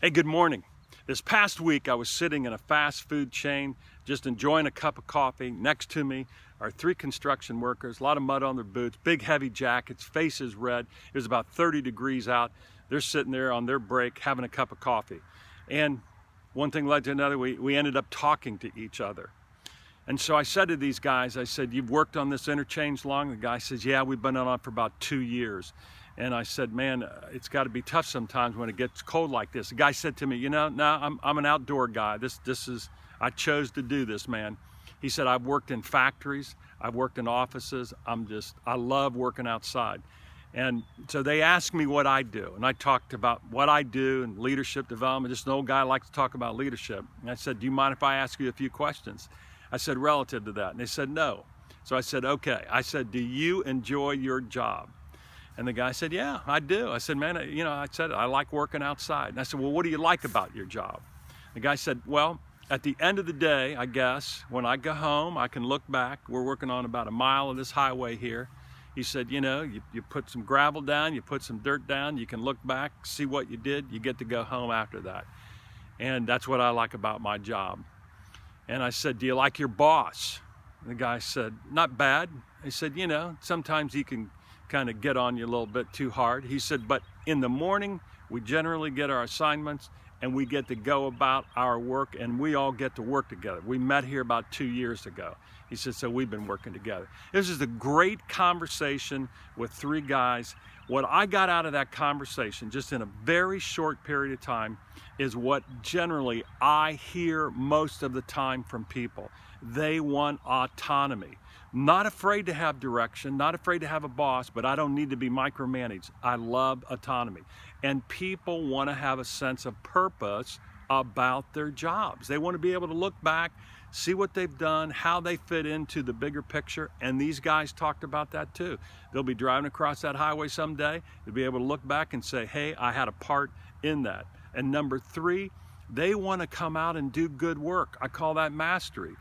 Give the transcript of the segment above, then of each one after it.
Hey, good morning. This past week, I was sitting in a fast food chain, just enjoying a cup of coffee. Next to me are three construction workers, a lot of mud on their boots, big heavy jackets, faces red. It was about 30 degrees out. They're sitting there on their break having a cup of coffee. And one thing led to another. We ended up talking to each other. And so I said to these guys, I said, "You've worked on this interchange long?" The guy says, "Yeah, we've been on it for about 2 years." And I said, "Man, it's got to be tough sometimes when it gets cold like this." The guy said to me, "No, I'm an outdoor guy. I chose to do this, man." He said, "I've worked in factories, I've worked in offices. I love working outside." And so they asked me what I do, and I talked about what I do and leadership development. Just an old guy likes to talk about leadership. And I said, "Do you mind if I ask you a few questions?" I said, "Relative to that." And they said, "No." So I said, "Okay." I said, "Do you enjoy your job?" And the guy said, "Yeah, I do." I said, "Man, I said, I like working outside." And I said, "Well, what do you like about your job?" The guy said, "Well, at the end of the day, I guess, when I go home, I can look back. We're working on about a mile of this highway here." He said, you put some gravel down, you put some dirt down, you can look back, see what you did, you get to go home after that. And that's what I like about my job." And I said, "Do you like your boss?" And the guy said, "Not bad." He said, "Sometimes he can kind of get on you a little bit too hard." He said, "But in the morning, we generally get our assignments and we get to go about our work and we all get to work together. We met here about 2 years ago." He said, "So we've been working together." This is a great conversation with three guys. What I got out of that conversation, just in a very short period of time, is what generally I hear most of the time from people. They want autonomy. Not afraid to have direction, not afraid to have a boss, but I don't need to be micromanaged. I love autonomy. And people want to have a sense of purpose about their jobs. They want to be able to look back, see what they've done, how they fit into the bigger picture. And these guys talked about that too. They'll be driving across that highway someday. They'll be able to look back and say, "Hey, I had a part in that." And number three, they want to come out and do good work. I call that mastery.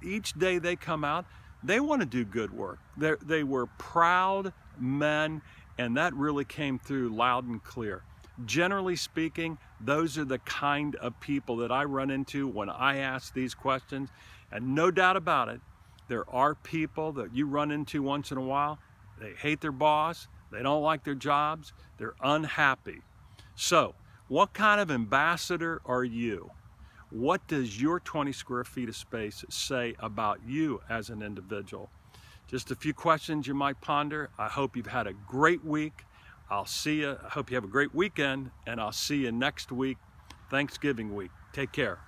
Each day they come out, they want to do good work. They were proud men, and that really came through loud and clear. Generally speaking, those are the kind of people that I run into when I ask these questions. And no doubt about it, there are people that you run into once in a while. They hate their boss, they don't like their jobs, they're unhappy. So, what kind of ambassador are you? What does your 20 square feet of space say about you as an individual? Just a few questions you might ponder. I hope you've had a great week. I'll see you. I hope you have a great weekend, and I'll see you next week, Thanksgiving week. Take care.